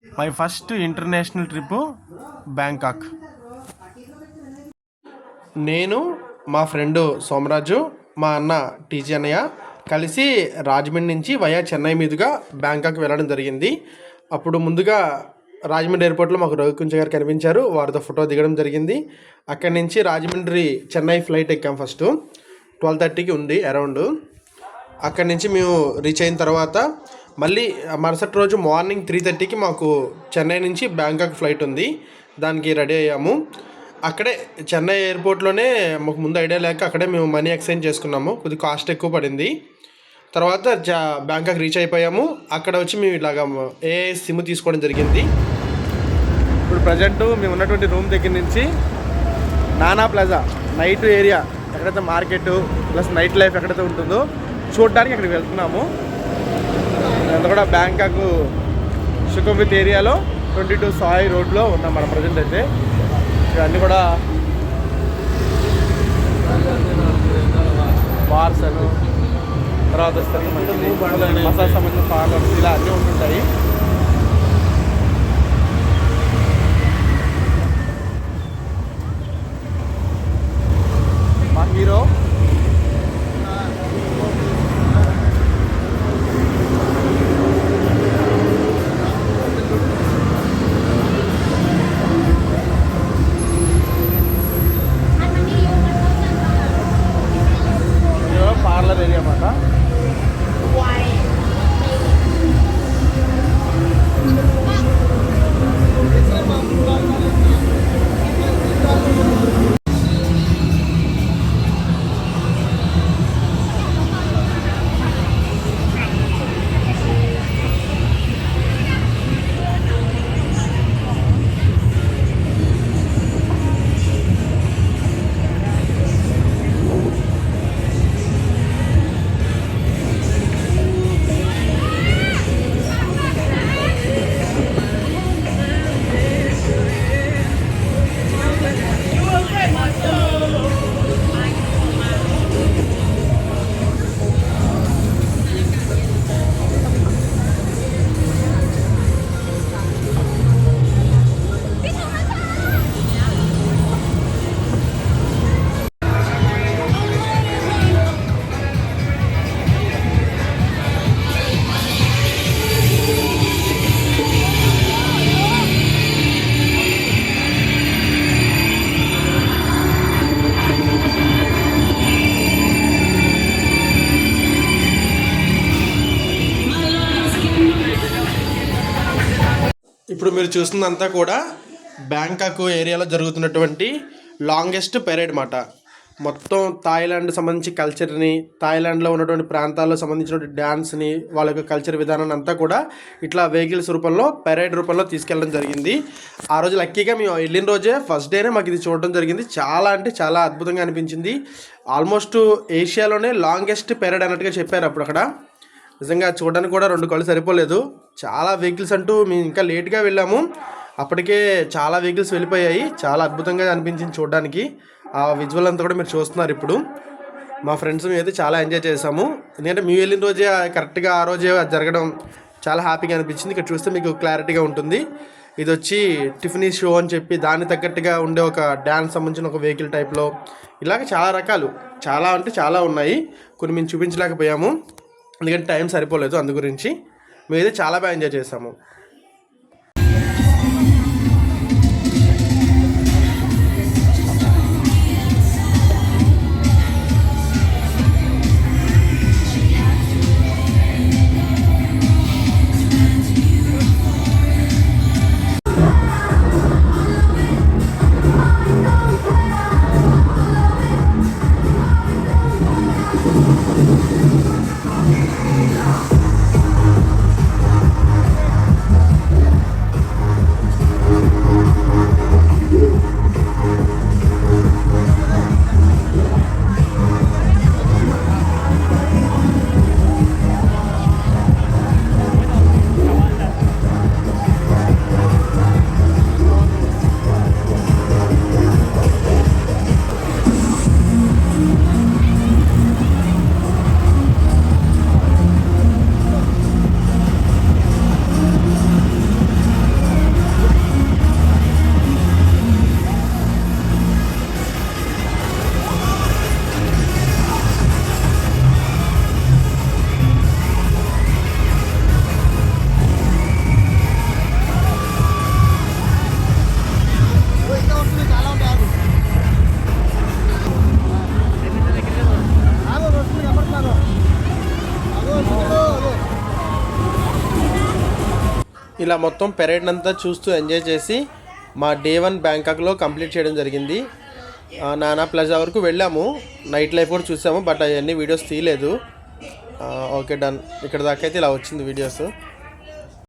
My first international trip Bangkok. నేను మా friend Somaraju, మా అన్న టీజీ అన్నయ్య కలిసి రాజమండ్రి నుంచి వయా చెన్నై మీదుగా బ్యాంకాక్ వెళ్ళడం జరిగింది. అప్పుడు ముందుగా రాజమండ్రి ఎయిర్పోర్ట్లో మాకు రవికుంజ గారు కనిపించారు. వారితో ఫోటో దిగడం జరిగింది. అక్కడి నుంచి రాజమండ్రి చెన్నై ఫ్లైట్ ఎక్కాం. ఫస్ట్ 12:30కి ఉంది అరౌండ్. అక్కడి నుంచి మేము రీచ్ అయిన తర్వాత మళ్ళీ మరుసటి రోజు మార్నింగ్ 3:30కి మాకు చెన్నై నుంచి బ్యాంకాక్ ఫ్లైట్ ఉంది. దానికి రెడీ అయ్యాము. అక్కడే చెన్నై ఎయిర్పోర్ట్లోనే మాకు ముందు ఐడియా లేక అక్కడే మేము మనీ ఎక్స్చేంజ్ చేసుకున్నాము. కొద్దిగా కాస్ట్ ఎక్కువ పడింది. తర్వాత బ్యాంకాక్ రీచ్ అయిపోయాము. అక్కడ వచ్చి మేము ఇలాగ ఏఐ సిమ్ తీసుకోవడం జరిగింది. ఇప్పుడు ప్రజెంట్ మేము ఉన్నటువంటి రూమ్ దగ్గర నుంచి నానా ప్లాజా నైట్ ఏరియా ఎక్కడైతే మార్కెట్ ప్లస్ నైట్ లైఫ్ ఎక్కడైతే ఉంటుందో చూడడానికి అక్కడికి వెళ్తున్నాము. అంతా కూడా బ్యాంకాక్ సుఖంవిత్ ఏరియాలో 22 సాయి రోడ్లో ఉన్నాం మన ప్రజెంట్ అయితే. ఇవన్నీ కూడా బార్స్ అను తర్వాత మసాజ్ సంబంధించిన పార్లర్స్ ఇలా అన్నీ ఉంటుంటాయి. మా హీరో పార్లర్ ఏరియా అన్నమాట. ఇప్పుడు మీరు చూస్తుందంతా కూడా బ్యాంకాక్ ఏరియాలో జరుగుతున్నటువంటి లాంగెస్ట్ పెరేడ్ మాట. మొత్తం థాయిలాండ్ సంబంధించి కల్చర్ని, థాయిలాండ్లో ఉన్నటువంటి ప్రాంతాల్లో సంబంధించినటువంటి డ్యాన్స్ని, వాళ్ళ యొక్క కల్చర్ విధానాన్ని అంతా కూడా ఇట్లా వెహికల్స్ రూపంలో పెరేడ్ రూపంలో తీసుకెళ్ళడం జరిగింది. ఆ రోజు లక్కీగా మేము వెళ్ళిన రోజే ఫస్ట్ డేనే మాకు ఇది చూడడం జరిగింది. చాలా అంటే చాలా అద్భుతంగా అనిపించింది. ఆల్మోస్ట్ ఏషియాలోనే లాంగెస్ట్ పెరేడ్ అన్నట్టుగా చెప్పారు అప్పుడు అక్కడ. నిజంగా చూడడానికి కూడా 2 కళ్ళు సరిపోలేదు. చాలా వెహికల్స్ అంటూ మేము ఇంకా లేట్గా వెళ్ళాము. అప్పటికే చాలా వెహికల్స్ వెళ్ళిపోయాయి. చాలా అద్భుతంగా అనిపించింది చూడడానికి. ఆ విజువల్ అంతా కూడా మీరు చూస్తున్నారు ఇప్పుడు. మా ఫ్రెండ్స్ మేమైతే చాలా ఎంజాయ్ చేసాము. ఎందుకంటే మేము వెళ్ళిన రోజే కరెక్ట్గా ఆ రోజే జరగడం చాలా హ్యాపీగా అనిపించింది. ఇక్కడ చూస్తే మీకు క్లారిటీగా ఉంటుంది. ఇది వచ్చి టిఫినీ షో అని చెప్పి దానికి తగ్గట్టుగా ఉండే ఒక డ్యాన్స్ సంబంధించిన ఒక వెహికల్ టైప్లో ఇలాగ చాలా రకాలు, చాలా అంటే చాలా ఉన్నాయి. కొన్ని మేము చూపించలేకపోయాము ఎందుకంటే టైం సరిపోలేదు. అందు గురించి మేమైతే చాలా బాగా ఎంజాయ్ చేసాము. ఇలా మొత్తం పెరేడ్ అంతా చూస్తూ ఎంజాయ్ చేసి మా డే 1 బ్యాంకాక్లో కంప్లీట్ చేయడం జరిగింది. నానా ప్లాజా వరకు వెళ్ళాము, నైట్ లైఫ్ కూడా చూసాము, బట్ అవన్నీ వీడియోస్ తీయలేదు. Okay, done. ఇక్కడ దాకా అయితే ఇలా వచ్చింది వీడియోస్.